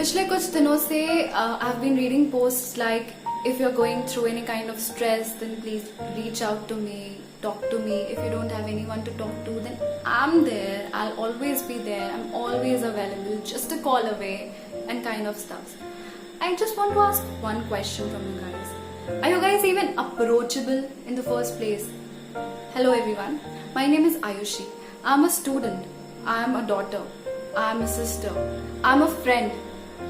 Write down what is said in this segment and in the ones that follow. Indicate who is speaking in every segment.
Speaker 1: पिछले कुछ दिनों से I have been reading posts like if you're going through any kind of stress then please reach out to me, talk to me. If you don't have anyone to talk to then I'm there, I'll always be there, I'm always available, just a call away and kind of stuff. I just want to ask one question from you guys. Are you guys even approachable in the first place? Hello everyone, my name is Ayushi. I'm a student, I'm a daughter, I'm a sister, I'm a friend,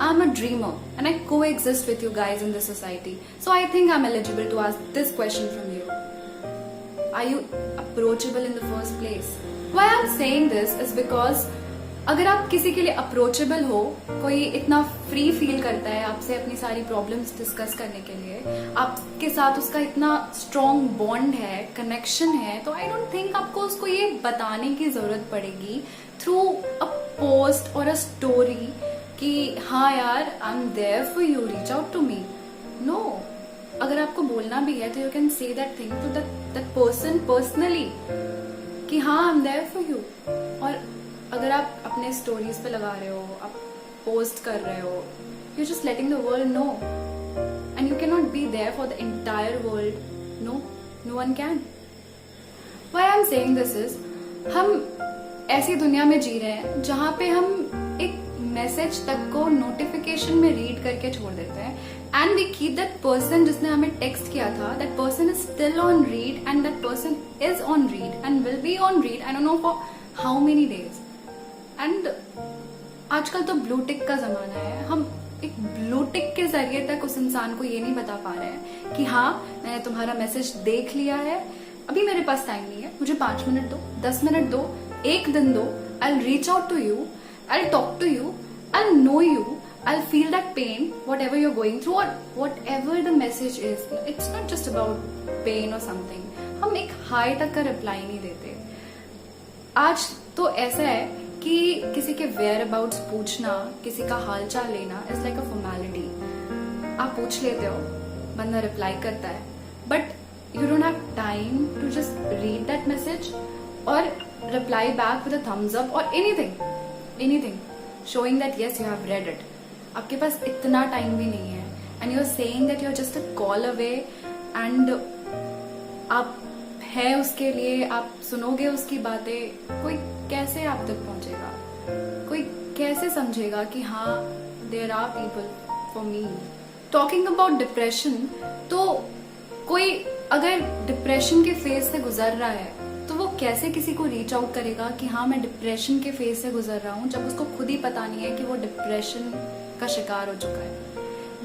Speaker 1: I'm a dreamer and I coexist with you guys in this society. So I think I'm eligible to ask this question from you. Are you approachable in the first place? Why I'm saying this is because अगर आप किसी के लिए approachable हो, कोई इतना free feel करता है आपसे अपनी सारी प्रॉब्लम्स डिस्कस करने के लिए, आपके साथ उसका इतना स्ट्रॉन्ग बॉन्ड है, कनेक्शन है, तो आई डोंट थिंक आपको उसको ये बताने की जरूरत पड़ेगी थ्रू अ पोस्ट और अ स्टोरी कि हाँ यार I am there for you, reach out to me. No, अगर आपको बोलना भी है तो you can say that thing to that person personally कि हाँ I am there for you. और अगर आप अपने स्टोरीज पे लगा रहे हो, आप पोस्ट कर रहे हो, you just letting the world know and you can not be there for the entire world. No one can. Why I am saying this is, हम ऐसी दुनिया में जी रहे हैं जहां पे हम एक मैसेज तक को नोटिफिकेशन में रीड करके छोड़ देते हैं and we keep that person जिसने हमें टेक्स्ट किया था, that person is still on read and that person is on read and will be on read I don't know for how many days. And आजकल तो blue tick का जमाना है. हम एक ब्लू टिक के जरिए तक उस इंसान को ये नहीं बता पा रहे हैं कि हाँ मैंने तुम्हारा मैसेज देख लिया है, अभी मेरे पास टाइम नहीं है, मुझे 5 मिनट दो, 10 मिनट दो, 1 दिन दो, I will reach out to you, I will talk to you, I'll know you, I'll feel that pain, whatever you're going through or whatever the message is. It's not just about pain or something. हम एक high तक का reply नहीं देते. आज तो ऐसा है कि किसी के वेयर अबाउट्स पूछना, किसी का हालचाल लेना इज लाइक अ फॉर्मेलिटी. आप पूछ लेते हो, बंदा रिप्लाई करता है, but you don't have time to just read that message और reply back with a thumbs up और anything showing that yes you have read it. आपके पास इतना टाइम भी नहीं है and you are saying that you are just a call away and आप है उसके लिए, आप सुनोगे उसकी बातें. कोई कैसे आप तक पहुंचेगा, कोई कैसे समझेगा कि हाँ there are people for me. Talking about depression, तो कोई अगर डिप्रेशन के फेज से गुजर रहा है तो वो कैसे किसी को रीच आउट करेगा कि हाँ मैं डिप्रेशन के फेज से गुजर रहा हूँ, जब उसको खुद ही पता नहीं है कि वो डिप्रेशन का शिकार हो चुका है.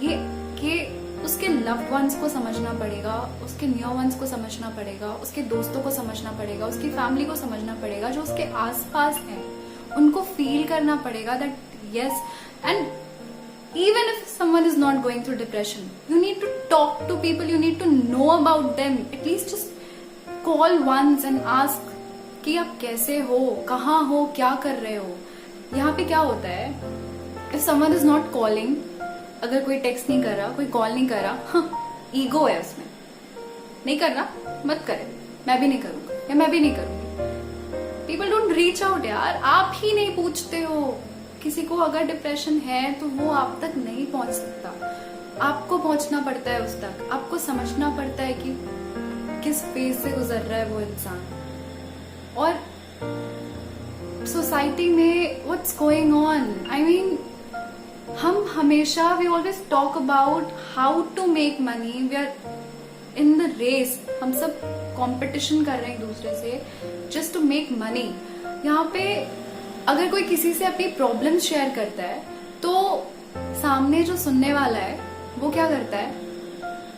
Speaker 1: ये कि उसके लव्ड वंस को समझना पड़ेगा, उसके नियर वंस को समझना पड़ेगा, उसके दोस्तों को समझना पड़ेगा, उसकी फैमिली को समझना पड़ेगा, जो उसके आसपास हैं उनको फील करना पड़ेगा that yes. And even if someone is not going through depression, you need to talk to people, you need to know about them, at least just call once and ask कि आप कैसे हो, कहाँ हो, क्या कर रहे हो. यहाँ पे क्या होता है, if someone is not calling, अगर कोई टेक्स्ट नहीं कर रहा, कोई कॉल नहीं कर रहा, ईगो है उसमें, नहीं कर रहा मत करे, मैं भी नहीं करूंगा या मैं भी नहीं करूंगी. पीपल डोंट रीच आउट यार. आप ही नहीं पूछते हो किसी को अगर डिप्रेशन है तो वो आप तक नहीं पहुंच सकता. आपको पहुंचना पड़ता है उस तक, आपको समझना पड़ता है कि किस फेज से गुजर रहा है वो इंसान. और सोसाइटी में what's going on, I mean हम हमेशा we always talk about how to make money, we are in the race, हम सब कंपटीशन कर रहे हैं एक दूसरे से जस्ट टू मेक मनी. यहाँ पे अगर कोई किसी से अपनी प्रॉब्लम शेयर करता है तो सामने जो सुनने वाला है वो क्या करता है,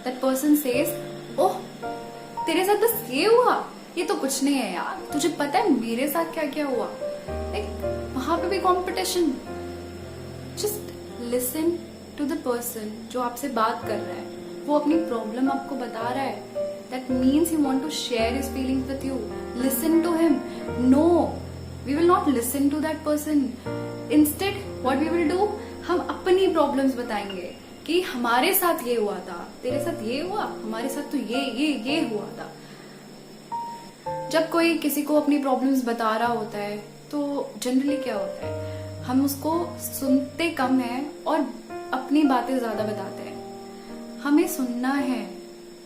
Speaker 1: दैट पर्सन सेज ओह तेरे साथ बस ये हुआ, ये तो कुछ नहीं है यार, तुझे पता है मेरे साथ क्या क्या हुआ. लाइक वहां पे भी competition. Just listen to the person जो आपसे बात कर रहा है, वो अपनी प्रॉब्लम आपको बता रहा है, that means he want to share his feelings with you. Listen to him. No, we will not listen to that person. Instead what we will do, हम अपनी प्रॉब्लम्स बताएंगे कि हमारे साथ ये हुआ था, तेरे साथ ये हुआ, हमारे साथ तो ये हुआ था. जब कोई किसी को अपनी प्रॉब्लम्स बता रहा होता है तो जनरली क्या होता है, हम उसको सुनते कम हैं और अपनी बातें ज्यादा बताते हैं. हमें सुनना है.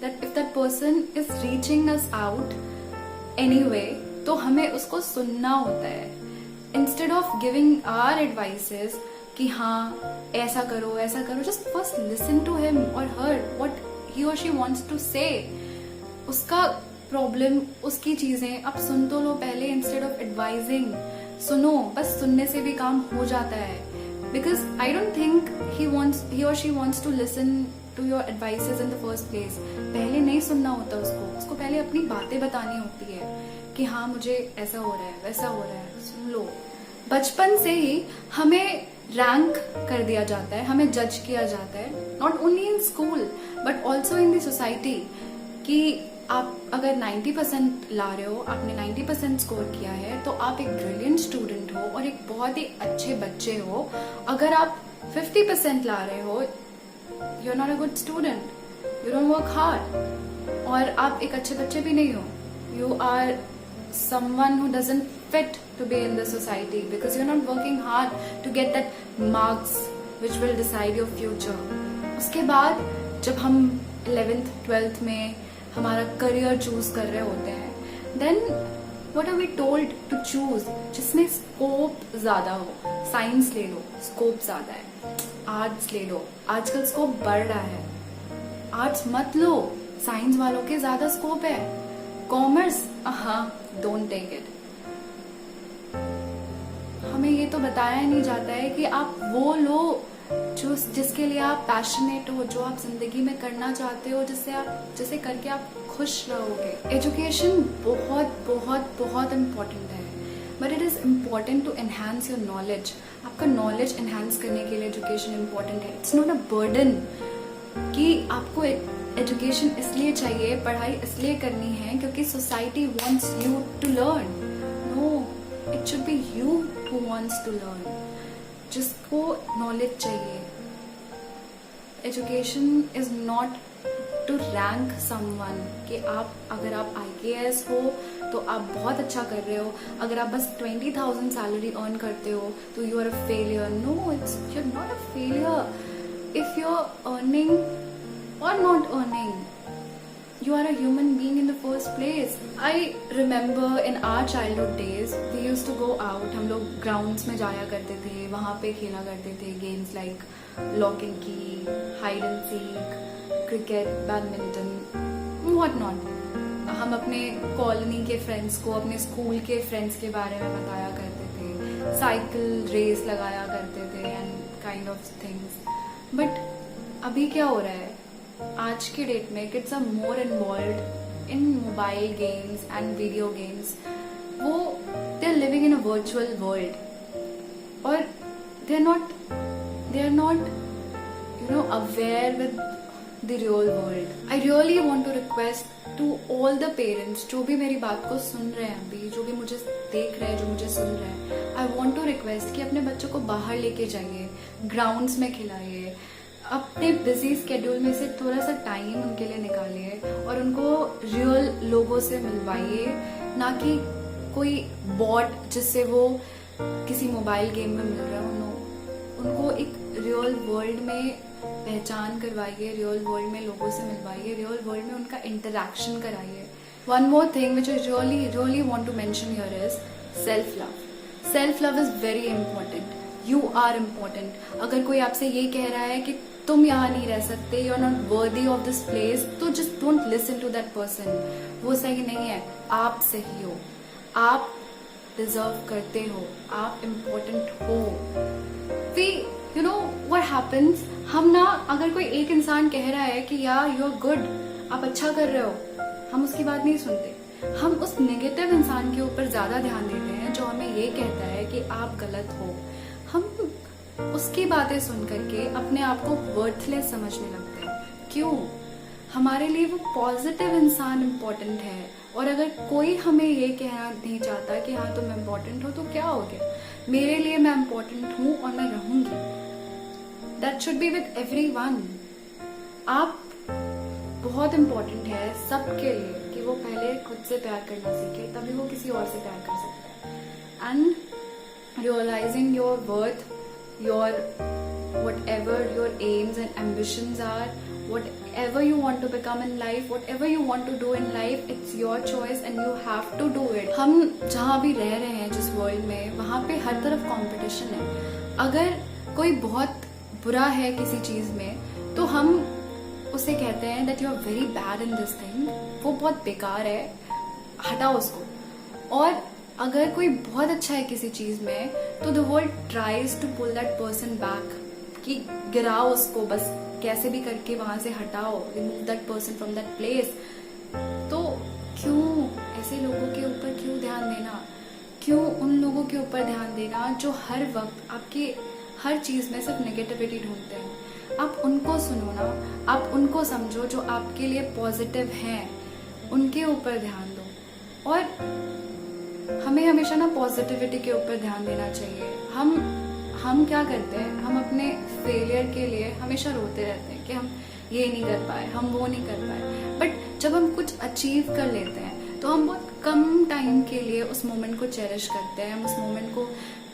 Speaker 1: that if that person is reaching us out anyway, तो हमें उसको सुनना होता है. Instead of giving our advices कि हाँ ऐसा करो ऐसा करो, just first listen to him or her what he or she wants to say. उसका प्रॉब्लम, उसकी चीजें आप सुन तो लो पहले, इंस्टेड ऑफ एडवाइजिंग. सुनो, बस सुनने से भी काम हो जाता है. Because I don't think he और she wants to listen to your advices in the first place. पहले नहीं सुनना होता उसको पहले अपनी बातें बतानी होती है कि हाँ मुझे ऐसा हो रहा है वैसा हो रहा है, सुन लो. बचपन से ही हमें रैंक कर दिया जाता है, हमें जज किया जाता है, not only in school but also in the society, कि आप अगर 90% ला रहे हो, आपने 90% स्कोर किया है तो आप एक ब्रिलियंट स्टूडेंट हो और एक बहुत ही अच्छे बच्चे हो. अगर आप 50% ला रहे हो, you are not a good student, you don't work hard. और आप एक अच्छे बच्चे भी नहीं हो, you are someone who doesn't fit to be in the society because you're not working hard to get that marks which will decide your future. उसके बाद जब हम 11th 12th में हमारा करियर चूज कर रहे होते हैं, then what are we told to choose जिसमें स्कोप ज्यादा हो. साइंस ले लो, स्कोप ज्यादा है. आर्ट्स ले लो, आजकल स्कोप बढ़ रहा है. आर्ट्स मत लो, साइंस वालों के ज्यादा स्कोप है. कॉमर्स, हाँ, डोंट टेक इट. हमें ये तो बताया नहीं जाता है कि आप वो लो जिसके लिए आप पैशनेट हो, जो आप जिंदगी में करना चाहते हो, जिसे करके आप खुश रहोगे. एजुकेशन बहुत बहुत बहुत इम्पोर्टेंट है, but it is important to enhance your knowledge. आपका नॉलेज एनहांस करने के लिए एजुकेशन इम्पोर्टेंट है. इट्स नॉट अ बर्डन कि आपको एजुकेशन इसलिए चाहिए, पढ़ाई इसलिए करनी है क्योंकि society wants you to learn. No, it should be you who wants to learn. जिसको नॉलेज चाहिए. Education is not to rank someone कि अगर आप IKS हो तो आप बहुत अच्छा कर रहे हो, अगर आप बस 20,000 सैलरी अर्न करते हो तो you are a failure. No, you are not a failure. If you are earning or not earning, you are a human being in the first place. I remember in our childhood days we used to go out. हम लोग grounds में जाया करते थे, वहाँ पे खेला करते थे games like lock and key, hide and seek, cricket, badminton, what not. हम अपने कॉलोनी के फ्रेंड्स को अपने स्कूल के फ्रेंड्स के बारे में बताया करते थे, साइकिल रेस लगाया करते थे and kind of things. But अभी क्या हो रहा है, आज के डेट में kids are more involved in mobile games and video games. वो they are living in a virtual world और they are not you know aware with the real world. I really want to request to all the parents जो भी मेरी बात को सुन रहे हैं अभी, जो भी मुझे देख रहे हैं, जो मुझे सुन रहे हैं, आई वांट टू रिक्वेस्ट कि अपने बच्चों को बाहर लेके जाइए, ग्राउंड्स में खिलाइए, अपने बिजी स्केड्यूल में से थोड़ा सा टाइम उनके लिए निकालिए और उनको रियल लोगों से मिलवाइए, ना कि कोई बॉट जिससे वो किसी मोबाइल गेम में मिल रहा हो. उनको एक रियल वर्ल्ड में पहचान करवाइए, रियल वर्ल्ड में लोगों से मिलवाइए, रियल वर्ल्ड में उनका इंटरेक्शन कराइए. One more thing which I really want to mention here is self love. Self love is very important. You are important. अगर कोई आपसे ये कह रहा है कि तुम यहाँ नहीं रह सकते, you are not worthy of this place, तो just don't listen to that person. वो सही नहीं है, आप सही हो, आप डिजर्व करते हो, आप इम्पोर्टेंट हो. We you know what happens, हम ना अगर कोई एक इंसान कह रहा है कि यार यू आर गुड, आप अच्छा कर रहे हो, हम उसकी बात नहीं सुनते. हम उस नेगेटिव इंसान के ऊपर ज्यादा ध्यान देते हैं जो हमें ये कहता है कि आप गलत हो. हम उसकी बातें सुन करके अपने आप को वर्थलेस समझने लगते हैं. क्यों? हमारे लिए वो पॉजिटिव इंसान इम्पोर्टेंट है. और अगर कोई हमें ये कहना नहीं चाहता कि हाँ तुम इम्पोर्टेंट हो, तो क्या हो गया? मेरे लिए मैं इम्पोर्टेंट हूँ और मैं रहूंगी. That should be with everyone. आप बहुत इम्पोर्टेंट है सबके लिए कि वो पहले खुद से प्यार करना सीखे, तभी वो किसी और से प्यार कर सकता है. And realizing your worth, your whatever your aims and ambitions are, whatever you want to become in life, whatever you want to do in life, it's your choice and you have to do it. हम जहाँ भी रह रहे हैं जिस world में, वहाँ पे हर तरफ कंपटीशन है. अगर कोई बहुत बुरा है किसी चीज में तो हम उसे कहते हैं that you are very bad in this thing, वो बहुत बेकार है, हटाओ उसको. और अगर कोई बहुत अच्छा है किसी चीज में तो the world tries to pull that person back, कि गिराओ उसको, बस कैसे भी करके वहां से हटाओ, remove that person from that place. तो क्यों ऐसे लोगों के ऊपर क्यों ध्यान देना, क्यों उन लोगों के ऊपर ध्यान देना जो हर वक्त आपकी हर चीज में सिर्फ नेगेटिविटी ढूंढते हैं. आप उनको सुनो ना, आप उनको समझो जो आपके लिए पॉजिटिव हैं, उनके ऊपर ध्यान दो. और हमें हमेशा ना पॉजिटिविटी के ऊपर ध्यान देना चाहिए. हम क्या करते हैं, हम अपने फेलियर के लिए हमेशा रोते रहते हैं कि हम ये नहीं कर पाए, हम वो नहीं कर पाए. बट जब हम कुछ अचीव कर लेते हैं तो हम बहुत कम टाइम के लिए उस मोमेंट को चेरिश करते हैं, हम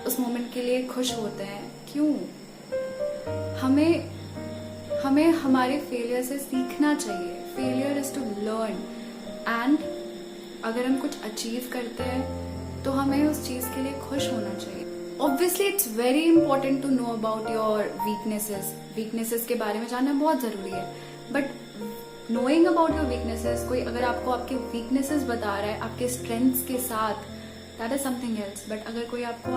Speaker 1: उस मोमेंट के लिए खुश होते हैं. क्यों? हमें हमारे फेलियर से सीखना चाहिए. Failure is to learn. And अगर हम कुछ अचीव करते हैं तो हमें उस चीज के लिए खुश होना चाहिए. Obviously it's very important to know about your weaknesses के बारे में जानना बहुत जरूरी है. But knowing about your weaknesses, कोई अगर आपको आपके वीकनेसेस बता रहा है आपके स्ट्रेंथ्स के साथ, that is something else. But अगर कोई आपको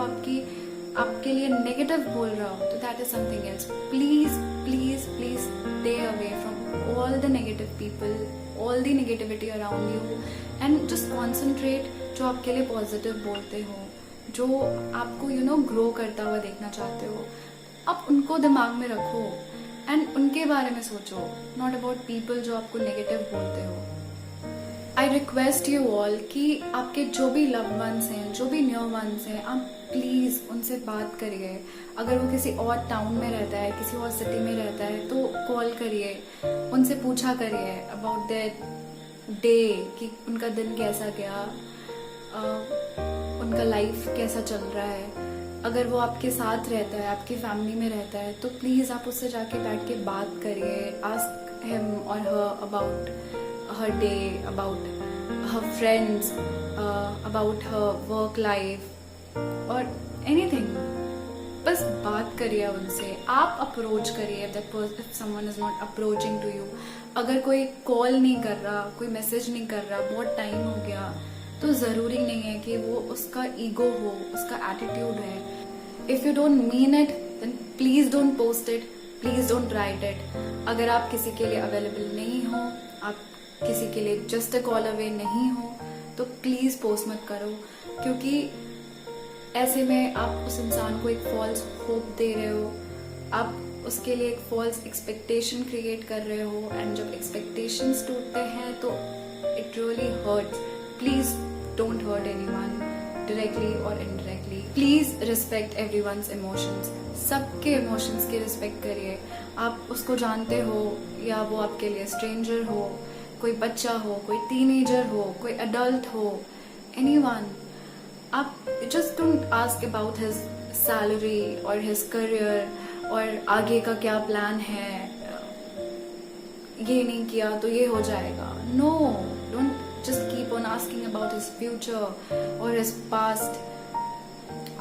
Speaker 1: आपके लिए नेगेटिव बोल रहा हो तो that is something else. Please please please stay away from all the negative people, all the negativity around you, and just concentrate जो आपके लिए पॉजिटिव बोलते हो, जो आपको ग्रो करता हुआ देखना चाहते हो. आप उनको दिमाग में रखो एंड उनके बारे में सोचो, नॉट अबाउट पीपल जो आपको नेगेटिव बोलते हो. आई रिक्वेस्ट यू ऑल कि आपके जो भी लव्ड वंस हैं, जो भी नियर वंस हैं, आप प्लीज उनसे बात करिए. अगर वो किसी और टाउन में रहता है, किसी और सिटी में रहता है तो कॉल करिए, उनसे पूछा करिए अबाउट देयर डे, कि उनका दिन कैसा गया, उनका लाइफ कैसा चल रहा है. अगर वो आपके साथ रहता है, आपकी फैमिली में रहता है, तो प्लीज आप उससे जाके बैठ के बात करिए. आस्क हिम और her about her day, about her friends, about her work life और एनीथिंग. बस बात करिए उनसे, आप अप्रोच करिए. If someone is not approaching to you, अगर कोई कॉल नहीं कर रहा, कोई मैसेज नहीं कर रहा, बहुत टाइम हो गया, तो जरूरी नहीं है कि वो उसका ईगो हो, उसका एटीट्यूड है. If you don't mean it then please don't post it, please don't write it. अगर आप किसी के लिए अवेलेबल नहीं हो, आप किसी के लिए जस्ट अ कॉल अवे नहीं हो, तो प्लीज पोस्ट मत करो. क्योंकि ऐसे में आप उस इंसान को एक फॉल्स होप दे रहे हो, आप उसके लिए एक फॉल्स एक्सपेक्टेशन क्रिएट कर रहे हो. एंड जब एक्सपेक्टेशंस टूटते हैं तो it really hurts. Please don't hurt anyone directly और indirectly. Please respect everyone's emotions. सबके इमोशंस की रिस्पेक्ट करिए. आप उसको जानते हो या वो आपके लिए स्ट्रेंजर हो, कोई बच्चा हो, कोई टीनेजर हो, कोई अडल्ट हो, एनीवन. आप just don't ask about his salary और हिज करियर और आगे का क्या प्लान है, ये नहीं किया तो ये हो जाएगा. No, don't just keep on asking about his future or his past.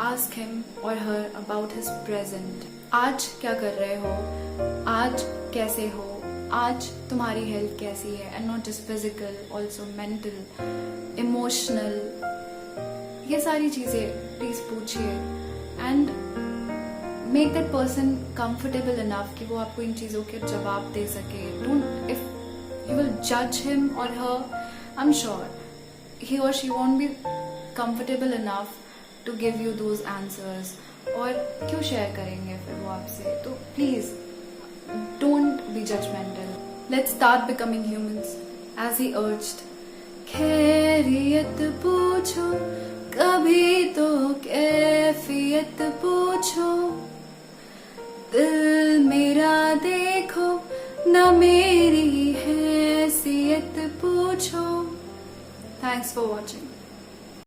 Speaker 1: Ask him or her about his present. आज क्या कर रहे हो, आज कैसे हो, आज तुम्हारी हेल्थ कैसी है, and not just physical, also mental, emotional. ये सारी चीजें प्लीज पूछिए and make that person comfortable enough कि वो आपको इन चीजों के जवाब दे सके. Don't, if you will judge him or her, I'm sure he or she won't be comfortable enough to give you those answers. और क्यों शेयर करेंगे फिर वो आपसे. तो please don't be judgmental. Let's start becoming humans as he urged. खैरियत पूछो कभी तो कैफियत पूछो, दिल मेरा देखो न मेरी हैसियत पूछो. Thanks for watching.